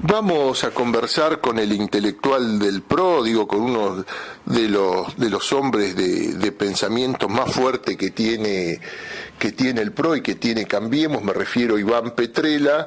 Vamos a conversar con el intelectual del PRO, digo, con uno de los hombres de pensamiento más fuerte que tiene el PRO y que tiene Cambiemos, me refiero a Iván Petrella,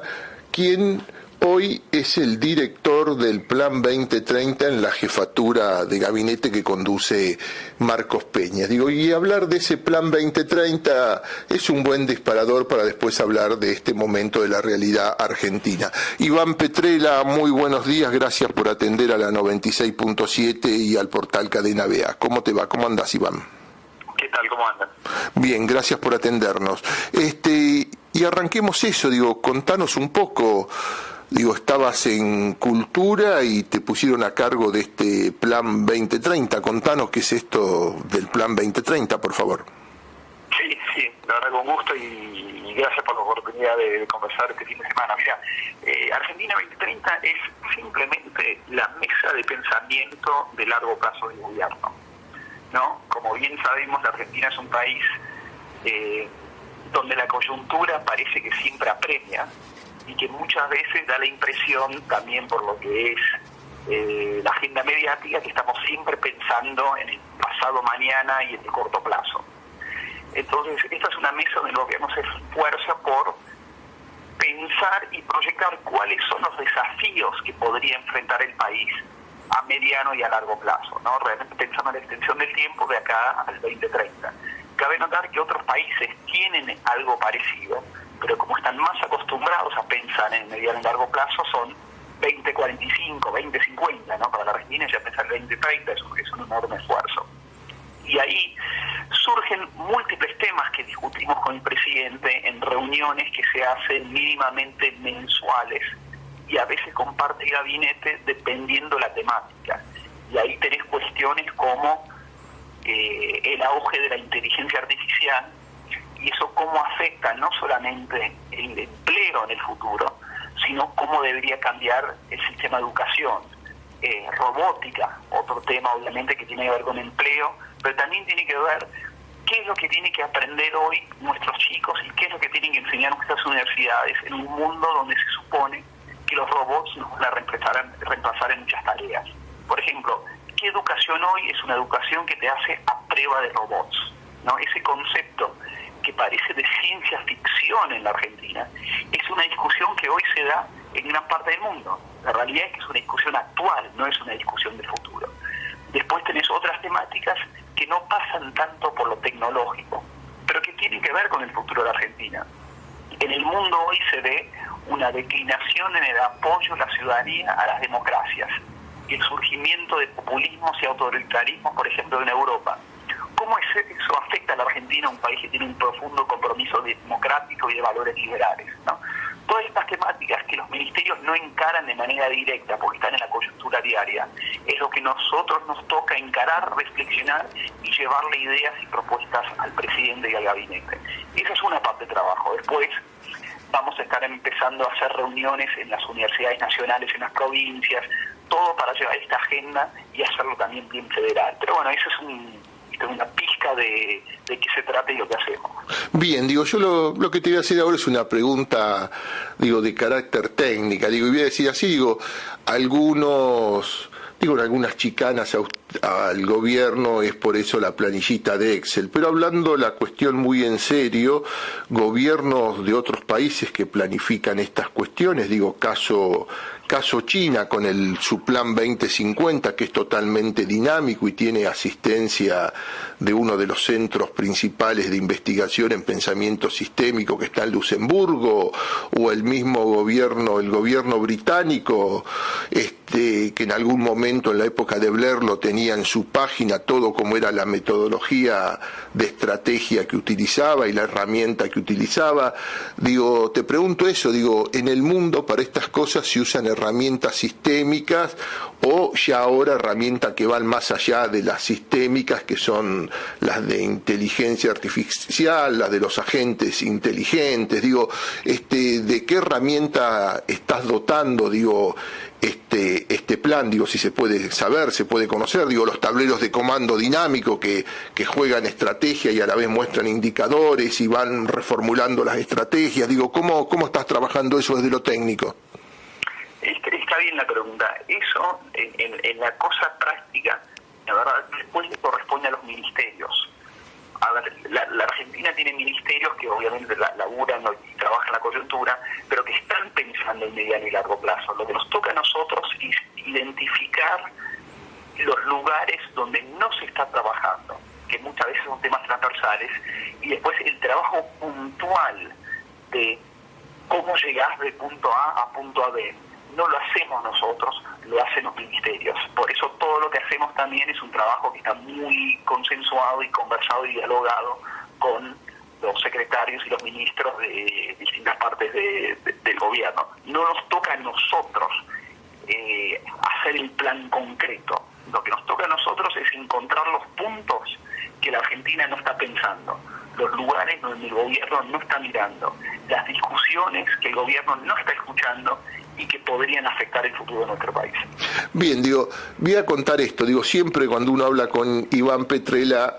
quien hoy es el director del Plan 2030 en la jefatura de gabinete que conduce Marcos Peña. Digo, y hablar de ese Plan 2030 es un buen disparador para después hablar de este momento de la realidad argentina. Iván Petrella, muy buenos días, gracias por atender a la 96.7 y al portal Cadena BA. ¿Cómo te va? ¿Cómo andás, Iván? ¿Qué tal? ¿Cómo andan? Bien, gracias por atendernos. Y arranquemos eso, digo, contanos un poco. Digo, estabas en Cultura y te pusieron a cargo de este Plan 2030. Contanos qué es esto del Plan 2030, por favor. Sí, la verdad con gusto y gracias por la oportunidad de conversar este fin de semana. Mira, Argentina 2030 es simplemente la mesa de pensamiento de largo plazo del gobierno, ¿no? Como bien sabemos, la Argentina es un país donde la coyuntura parece que siempre apremia, y que muchas veces da la impresión, también por lo que es la agenda mediática, que estamos siempre pensando en el pasado mañana y en el corto plazo. Entonces, esta es una mesa donde el gobierno se esfuerza por pensar y proyectar cuáles son los desafíos que podría enfrentar el país a mediano y a largo plazo, ¿no? Realmente pensando en la extensión del tiempo de acá al 2030. Cabe notar que otros países tienen algo parecido, pero como están más acostumbrados a pensar en mediano y largo plazo, son 2045, 2050, ¿no? Para la Argentina ya pensar en 2030 es un enorme esfuerzo. Y ahí surgen múltiples temas que discutimos con el presidente en reuniones que se hacen mínimamente mensuales y a veces con parte del gabinete dependiendo la temática. Y ahí tenés cuestiones como el auge de la inteligencia artificial, y eso cómo afecta no solamente el empleo en el futuro, sino cómo debería cambiar el sistema de educación. Robótica, otro tema obviamente que tiene que ver con empleo, pero también tiene que ver qué es lo que tienen que aprender hoy nuestros chicos y qué es lo que tienen que enseñar nuestras universidades en un mundo donde se supone que los robots nos van a reemplazar en muchas tareas. Por ejemplo, ¿qué educación hoy es una educación que te hace a prueba de robots? ¿No? Ese concepto que parece de ciencia ficción en la Argentina, es una discusión que hoy se da en gran parte del mundo. La realidad es que es una discusión actual, no es una discusión del futuro. Después tenés otras temáticas que no pasan tanto por lo tecnológico, pero que tienen que ver con el futuro de la Argentina. En el mundo hoy se ve una declinación en el apoyo de la ciudadanía a las democracias y el surgimiento de populismos y autoritarismos, por ejemplo, en Europa. ¿Cómo eso afecta a la Argentina, un país que tiene un profundo compromiso democrático y de valores liberales, ¿no? Todas estas temáticas que los ministerios no encaran de manera directa porque están en la coyuntura diaria, es lo que nosotros nos toca encarar, reflexionar y llevarle ideas y propuestas al presidente y al gabinete. Esa es una parte de trabajo. Después vamos a estar empezando a hacer reuniones en las universidades nacionales, en las provincias, todo para llevar esta agenda y hacerlo también bien federal. Pero bueno, eso es una pizca de qué se trata y lo que hacemos. Bien, digo, yo lo que te voy a hacer ahora es una pregunta, digo, de carácter técnica, digo, y voy a decir así, digo, algunas chicanas al gobierno es por eso la planillita de Excel, pero hablando la cuestión muy en serio, gobiernos de otros países que planifican estas cuestiones, digo, caso China con su plan 2050, que es totalmente dinámico y tiene asistencia de uno de los centros principales de investigación en pensamiento sistémico que está en Luxemburgo, o el mismo el gobierno británico, que en algún momento en la época de Blair lo tenía en su página todo como era la metodología de estrategia que utilizaba y la herramienta que utilizaba. Digo, te pregunto eso, digo, en el mundo para estas cosas se usan herramientas sistémicas o ya ahora herramientas que van más allá de las sistémicas, que son las de inteligencia artificial, las de los agentes inteligentes. Digo, ¿de qué herramienta estás dotando, digo, este plan? Digo, si se puede saber, se puede conocer, digo, los tableros de comando dinámico que juegan estrategia y a la vez muestran indicadores y van reformulando las estrategias. Digo, ¿cómo estás trabajando eso desde lo técnico? Es bien la pregunta. Eso, en la cosa práctica, la verdad, después le corresponde a los ministerios. A ver, la Argentina tiene ministerios que obviamente laburan y trabajan la coyuntura, pero que están pensando en mediano y largo plazo. Lo que nos toca a nosotros es identificar los lugares donde no se está trabajando, que muchas veces son temas transversales, y después el trabajo puntual de cómo llegar de punto A a punto B. No lo hacemos nosotros, lo hacen los ministerios. Por eso todo lo que hacemos también es un trabajo que está muy consensuado y conversado y dialogado con los secretarios y los ministros de distintas partes del gobierno. No nos toca a nosotros hacer el plan concreto. Lo que nos toca a nosotros es encontrar los puntos que la Argentina no está pensando, los lugares donde el gobierno no está mirando, las discusiones que el gobierno no está escuchando y que podrían afectar el futuro de nuestro país. Bien, voy a contar esto, siempre cuando uno habla con Iván Petrella,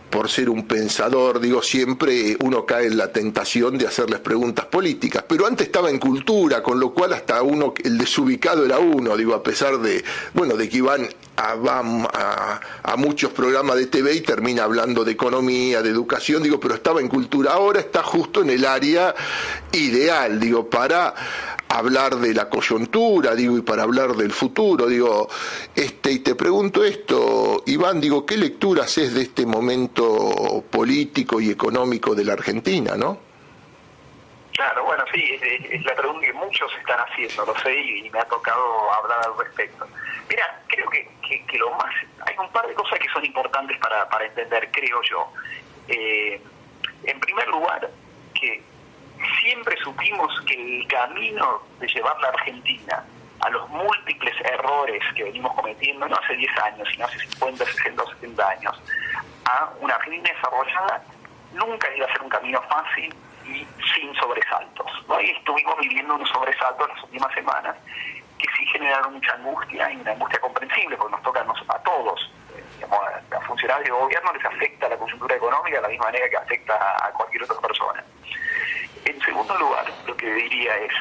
por ser un pensador, siempre uno cae en la tentación de hacerles preguntas políticas, pero antes estaba en cultura, con lo cual hasta el desubicado era uno, a pesar de que Iván va a muchos programas de TV y termina hablando de economía, de educación, pero estaba en cultura. Ahora está justo en el área ideal, para hablar de la coyuntura, y para hablar del futuro, y te pregunto esto, Iván, ¿qué lectura haces de este momento político y económico de la Argentina, no? Claro, bueno, sí, es la pregunta que muchos están haciendo, lo sé, y me ha tocado hablar al respecto. Mira, creo que lo más, hay un par de cosas que son importantes para entender, creo yo. En primer lugar, que siempre supimos que el camino de llevar la Argentina a los múltiples errores que venimos cometiendo, no hace 10 años, sino hace 50, 60 o 70 años, a una Argentina desarrollada, nunca iba a ser un camino fácil y sin sobresaltos, ¿no? Y estuvimos viviendo unos sobresaltos en las últimas semanas que sí generaron mucha angustia, y una angustia comprensible, porque nos toca a todos. A funcionarios de gobierno les afecta la coyuntura económica de la misma manera que afecta a cualquier otra persona. En segundo lugar, lo que diría es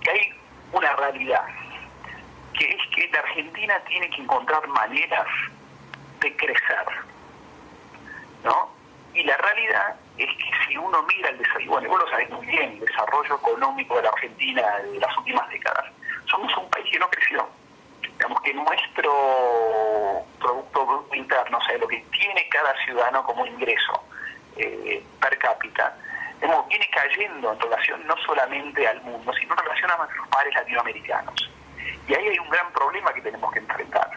que hay una realidad, que es que la Argentina tiene que encontrar maneras de crecer, ¿no? Y la realidad es que si uno mira el desarrollo, bueno, vos lo sabés muy bien, el desarrollo económico de la Argentina de las últimas décadas, somos un país que no creció. Digamos que nuestro Producto Bruto Interno, o sea, lo que tiene cada ciudadano como ingreso per cápita, viene cayendo en relación no solamente al mundo, sino en relación a nuestros pares latinoamericanos. Y ahí hay un gran problema que tenemos que enfrentar.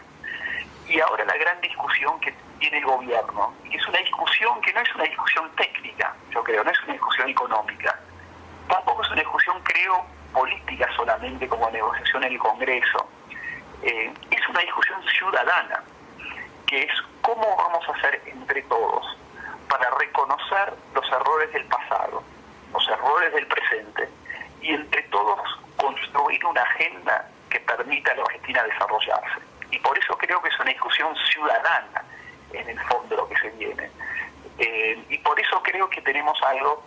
Y ahora la gran discusión que tiene el gobierno, y es una discusión que no es una discusión técnica, yo creo, no es una discusión económica, tampoco es una discusión, creo, política solamente como negociación en el Congreso, es una discusión ciudadana, que es cómo vamos a hacer entre todos para reconocer los errores del pasado, los errores del presente, y entre todos construir una agenda que permita a la Argentina desarrollarse. Y por eso creo que es una discusión ciudadana en el fondo de lo que se viene. Y por eso creo que tenemos algo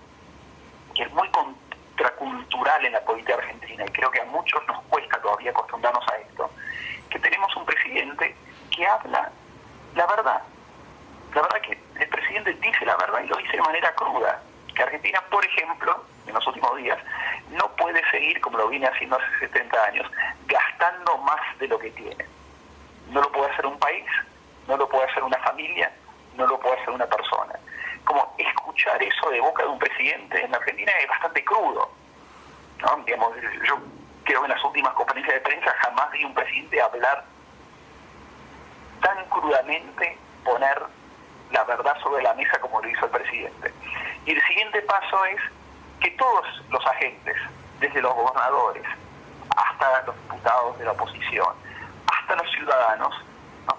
que es muy contracultural en la política argentina, y creo que a muchos nos cuesta todavía acostumbrarnos a esto, que tenemos un presidente que habla la verdad. La verdad que el presidente dice la verdad y lo dice de manera cruda. Que Argentina, por ejemplo, en los últimos días, no puede seguir, como lo viene haciendo hace 70 años, gastando más de lo que tiene. No lo puede hacer un país, no lo puede hacer una familia, no lo puede hacer una persona. Como escuchar eso de boca de un presidente en Argentina es bastante crudo, ¿no? Digamos, yo creo que en las últimas conferencias de prensa jamás vi un presidente hablar tan crudamente, poner la verdad sobre la mesa como lo hizo el presidente. Y el siguiente paso es que todos los agentes, desde los gobernadores hasta los diputados de la oposición, hasta los ciudadanos, ¿no?,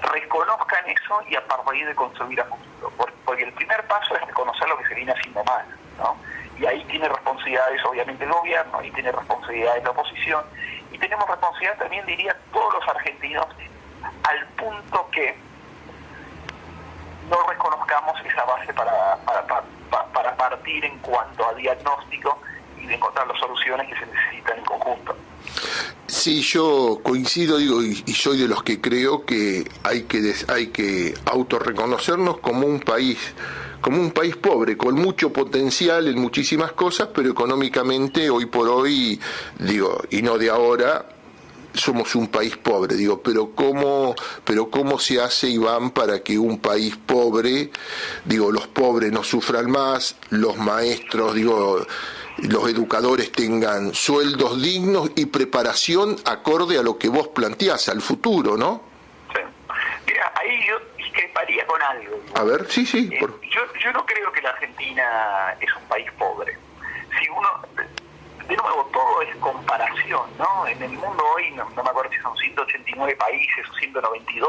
reconozcan eso y a partir de construir a futuro. Porque el primer paso es reconocer lo que se viene haciendo mal, ¿no? Y ahí tiene responsabilidades obviamente el gobierno, y tiene responsabilidades la oposición, y tenemos responsabilidad también, diría, todos los argentinos, al punto que no reconozcamos esa base para partir en cuanto a diagnóstico y de encontrar las soluciones que se necesitan en conjunto. Sí, yo coincido, digo, y soy de los que creo que hay que autorreconocernos como un país pobre, con mucho potencial en muchísimas cosas, pero económicamente hoy por hoy, digo, y no de ahora, somos un país pobre, digo, pero cómo se hace, Iván, para que un país pobre, digo, los pobres no sufran más, los maestros, digo, los educadores tengan sueldos dignos y preparación acorde a lo que vos planteás, al futuro, ¿no? Sí. Mira, ahí yo discreparía con algo. A ver, sí. Yo no creo que la Argentina es un país pobre. Si uno, de nuevo, todo es comparación, ¿no? En el mundo hoy, no me acuerdo si son 189 países o 192.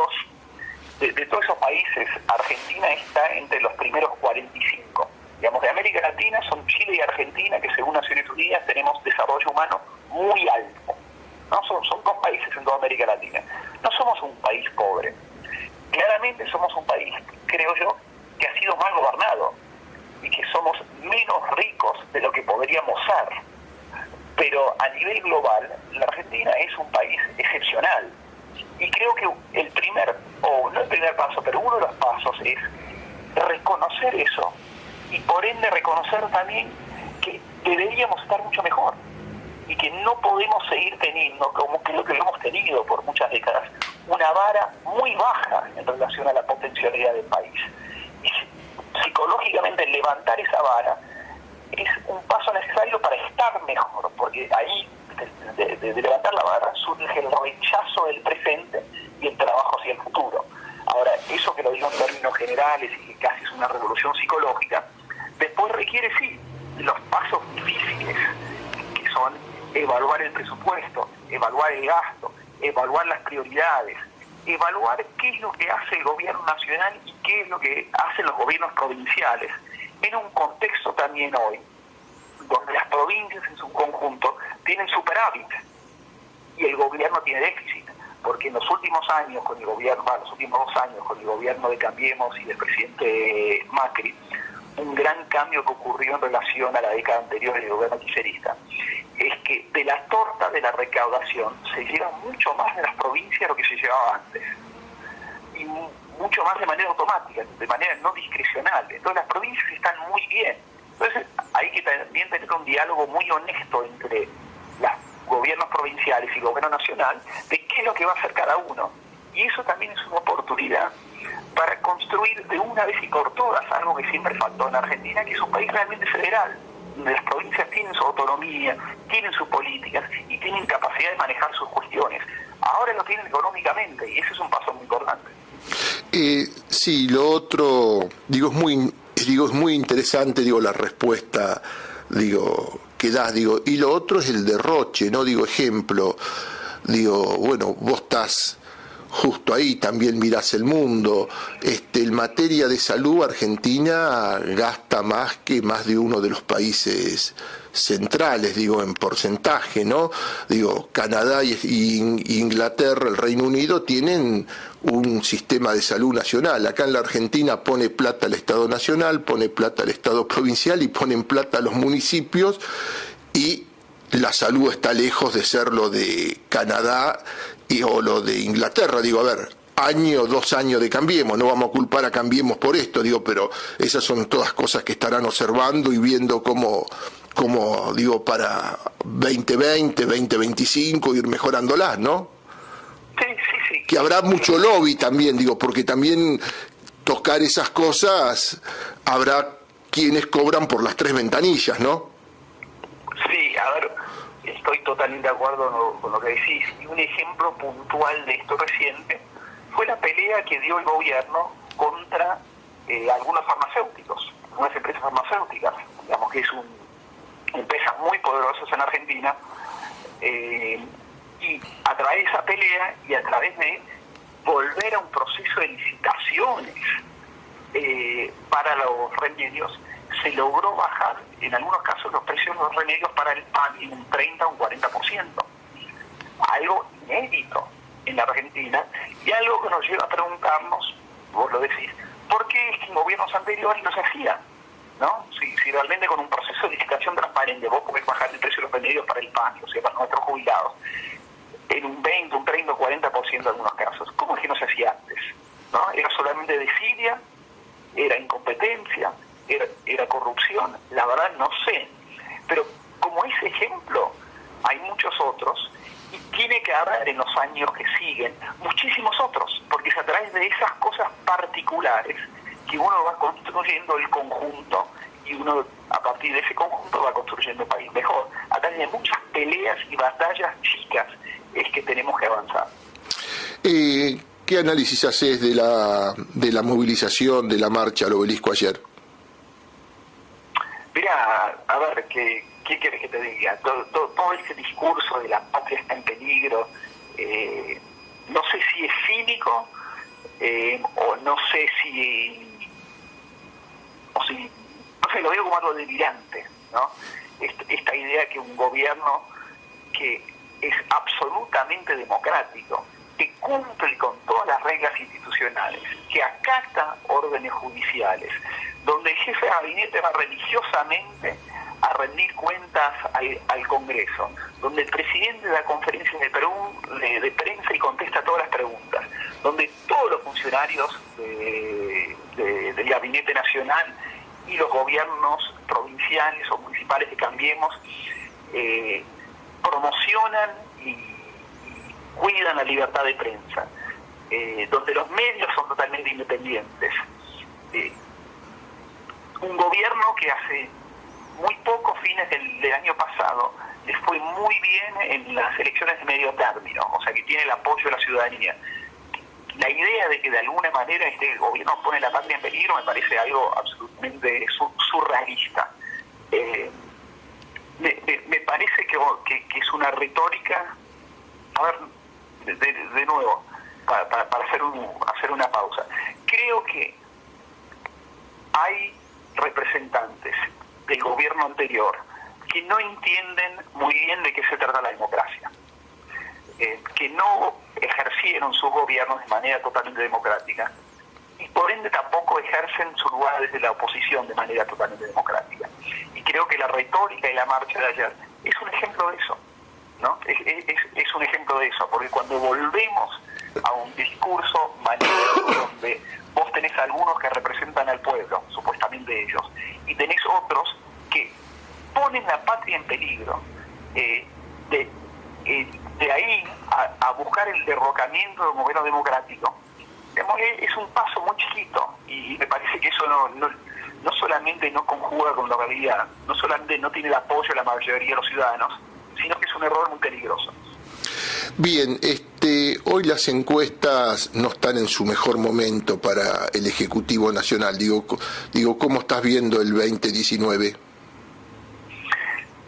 De todos esos países, Argentina está entre los primeros 45. Digamos, de América Latina son Chile y Argentina, que según Naciones Unidas tenemos desarrollo humano muy alto, ¿no? Son dos países en toda América Latina. No somos un país pobre. Claramente somos un país, creo yo, que ha sido mal gobernado y que somos menos ricos de lo que podríamos ser. Pero a nivel global, la Argentina es un país excepcional. Y creo que el primer, o no el primer paso, pero uno de los pasos es reconocer eso. Y por ende reconocer también que deberíamos estar mucho mejor. Y que no podemos seguir teniendo, como creo que lo hemos tenido por muchas décadas, una vara muy baja en relación a la potencialidad del país. Y psicológicamente levantar esa vara es un paso necesario para estar mejor, porque ahí de levantar la vara surge el rechazo del presente y el trabajo hacia el futuro. Ahora, eso que lo digo en términos generales y que casi es una revolución psicológica, después requiere, sí, los pasos difíciles, que son evaluar el presupuesto, evaluar el gasto, evaluar las prioridades, evaluar qué es lo que hace el gobierno nacional y qué es lo que hacen los gobiernos provinciales, en un contexto también hoy, donde las provincias en su conjunto tienen superávit y el gobierno tiene déficit, porque en los últimos años con el gobierno, los últimos 2 años con el gobierno de Cambiemos y del presidente Macri, un gran cambio que ocurrió en relación a la década anterior del gobierno kirchnerista, es que de la torta de la recaudación se lleva mucho más de las provincias de lo que se llevaba antes, y mucho más de manera automática, de manera no discrecional. Entonces las provincias están muy bien. Entonces hay que también tener un diálogo muy honesto entre los gobiernos provinciales y el gobierno nacional de qué es lo que va a hacer cada uno. Y eso también es una oportunidad para construir de una vez y por todas algo que siempre faltó en Argentina, que es un país realmente federal, donde las provincias tienen su autonomía, tienen sus políticas y tienen capacidad de manejar sus cuestiones. Ahora lo tienen económicamente y ese es un paso muy importante. Sí, lo otro, digo, es muy interesante, digo, la respuesta, digo, que das, digo, y lo otro es el derroche, ¿no? Digo, ejemplo, digo, bueno, vos estás justo ahí, también mirás el mundo, en materia de salud, Argentina gasta más de uno de los países centrales, digo, en porcentaje, ¿no? Digo, Canadá y Inglaterra, el Reino Unido, tienen un sistema de salud nacional. Acá en la Argentina pone plata el Estado Nacional, pone plata el Estado Provincial y ponen plata los municipios, y la salud está lejos de ser lo de Canadá o lo de Inglaterra. Digo, a ver, 2 años de Cambiemos, no vamos a culpar a Cambiemos por esto, digo, pero esas son todas cosas que estarán observando y viendo cómo digo, para 2020, 2025 ir mejorándolas, ¿no? Sí. Que habrá mucho lobby también, digo, porque también tocar esas cosas habrá quienes cobran por las 3 ventanillas, ¿no? Sí, a ver, estoy totalmente de acuerdo con lo que decís. Y un ejemplo puntual de esto reciente fue la pelea que dio el gobierno contra algunos farmacéuticos, algunas empresas farmacéuticas, digamos que es empresas muy poderosas en Argentina, y a través de esa pelea y a través de volver a un proceso de licitaciones para los remedios, se logró bajar en algunos casos los precios de los remedios para el PAN en un 30 o un 40%. Algo inédito en la Argentina y algo que nos lleva a preguntarnos, vos lo decís, ¿por qué es que en gobiernos anteriores no se hacía? ¿No? Si realmente con un proceso de licitación transparente vos podés bajar el precio de los remedios para el PAN, o sea, para nuestros jubilados, ¿Era incompetencia? ¿Era corrupción? La verdad no sé. Pero como ese ejemplo, hay muchos otros, y tiene que haber en los años que siguen muchísimos otros, porque es a través de esas cosas particulares que uno va construyendo el conjunto, y uno a partir de ese conjunto va construyendo un país mejor. A través de muchas peleas y batallas chicas es que tenemos que avanzar. ¿Qué análisis haces de la movilización, de la marcha al Obelisco ayer? Mira, a ver, ¿qué quieres que te diga? Todo ese discurso de la patria está en peligro, no sé si es cínico, o no sé no sé, lo veo como algo delirante, ¿no? Esta idea que un gobierno que es absolutamente democrático, que cumple con todas las reglas institucionales, que acata órdenes judiciales, donde el jefe de gabinete va religiosamente a rendir cuentas al Congreso, donde el presidente da conferencias de prensa y contesta todas las preguntas, donde todos los funcionarios del Gabinete Nacional y los gobiernos provinciales o municipales que cambiemos promocionan y cuidan la libertad de prensa, donde los medios son totalmente independientes. Un gobierno que hace muy pocos fines del año pasado les fue muy bien en las elecciones de medio término, o sea que tiene el apoyo de la ciudadanía. La idea de que de alguna manera este gobierno pone la patria en peligro me parece algo absolutamente surrealista. Me parece que es una retórica. A ver, de nuevo, para hacer una pausa. Creo que hay representantes del gobierno anterior que no entienden muy bien de qué se trata la democracia, que no ejercieron sus gobiernos de manera totalmente democrática y por ende tampoco ejercen su lugar desde la oposición de manera totalmente democrática. Y creo que la retórica y la marcha de ayer es un ejemplo de eso, ¿no? Es un ejemplo de eso, porque cuando volvemos a un discurso manido donde vos tenés algunos que representan al pueblo, supuestamente ellos, y tenés otros que ponen la patria en peligro, de ahí a buscar el derrocamiento de un gobierno democrático, es un paso muy chiquito, y me parece que eso no solamente no conjuga con la realidad, no solamente no tiene el apoyo de la mayoría de los ciudadanos, sino que es un error muy peligroso. Bien, hoy las encuestas no están en su mejor momento para el Ejecutivo Nacional. Digo, ¿cómo estás viendo el 2019?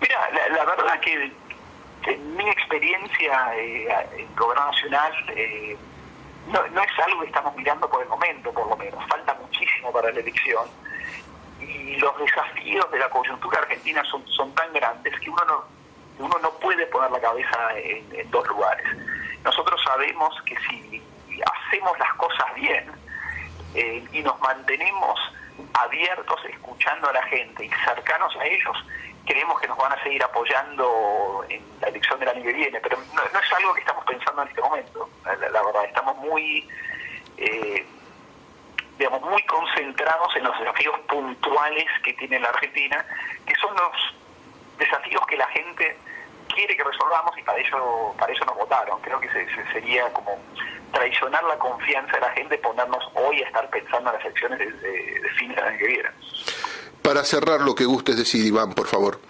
Mira, la verdad que en mi experiencia en gobierno nacional no es algo que estamos mirando por el momento, por lo menos. Falta muchísimo para la elección y los desafíos de la coyuntura argentina son tan grandes que uno no puede poner la cabeza en dos lugares. Nosotros sabemos que si hacemos las cosas bien y nos mantenemos abiertos, escuchando a la gente y cercanos a ellos, creemos que nos van a seguir apoyando en la elección del año que viene, pero no es algo que estamos pensando en este momento. La verdad, estamos muy muy concentrados en los desafíos puntuales que tiene la Argentina, que son los desafíos que la gente quiere que resolvamos y para eso nos votaron. Creo que sería como traicionar la confianza de la gente ponernos hoy a estar pensando en las elecciones de fin del año que viene. Para cerrar, lo que gustes decir, Iván, por favor.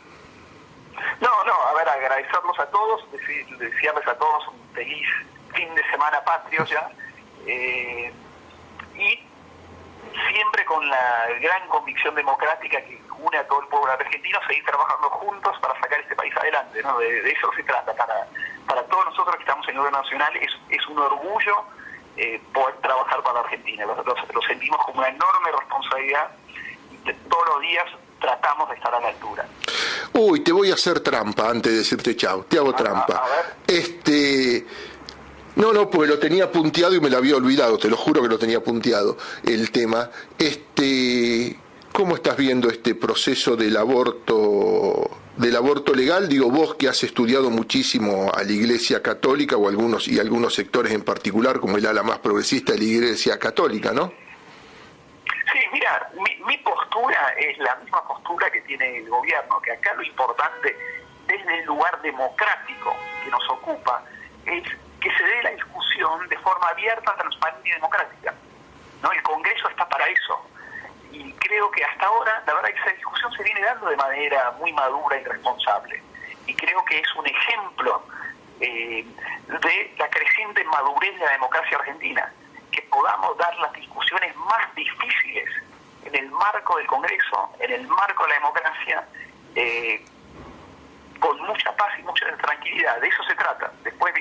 A ver, agradecerlos a todos, desearles a todos un feliz fin de semana patrio ya, y siempre con la gran convicción democrática que une a todo el pueblo argentino, seguir trabajando juntos para sacar este país adelante, ¿no? De eso se trata. Para todos nosotros que estamos en el gobierno nacional es un orgullo poder trabajar para la Argentina. Lo sentimos como una enorme responsabilidad y todos los días tratamos de estar a la altura. Uy, te voy a hacer trampa antes de decirte chao. Te hago trampa. A ver. No, porque lo tenía punteado y me lo había olvidado, te lo juro que lo tenía punteado el tema. ¿Cómo estás viendo este proceso del aborto legal? Digo, vos que has estudiado muchísimo a la Iglesia Católica o algunos sectores en particular, como el ala más progresista de la Iglesia Católica, ¿no? Sí, mira, mi postura es la misma postura que tiene el gobierno, que acá lo importante, desde el lugar democrático que nos ocupa, es que se dé la discusión de forma abierta, transparente y democrática, ¿no? El Congreso está para eso. Y creo que hasta ahora, la verdad, que esa discusión se viene dando de manera muy madura y responsable. Y creo que es un ejemplo de la creciente madurez de la democracia argentina, que podamos dar las discusiones más difíciles en el marco del Congreso, en el marco de la democracia, con mucha paz y mucha tranquilidad. De eso se trata. Después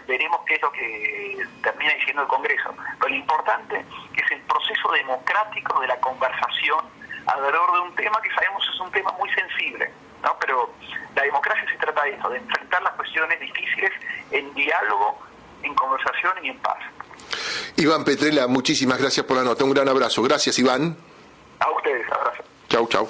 veremos qué es lo que termina diciendo el Congreso. Pero lo importante es el proceso democrático de la conversación alrededor de un tema que sabemos es un tema muy sensible, ¿no? Pero la democracia se trata de esto, de enfrentar las cuestiones difíciles en diálogo, en conversación y en paz. Iván Petrella, muchísimas gracias por la nota. Un gran abrazo. Gracias, Iván. A ustedes, abrazo. Chau, chau.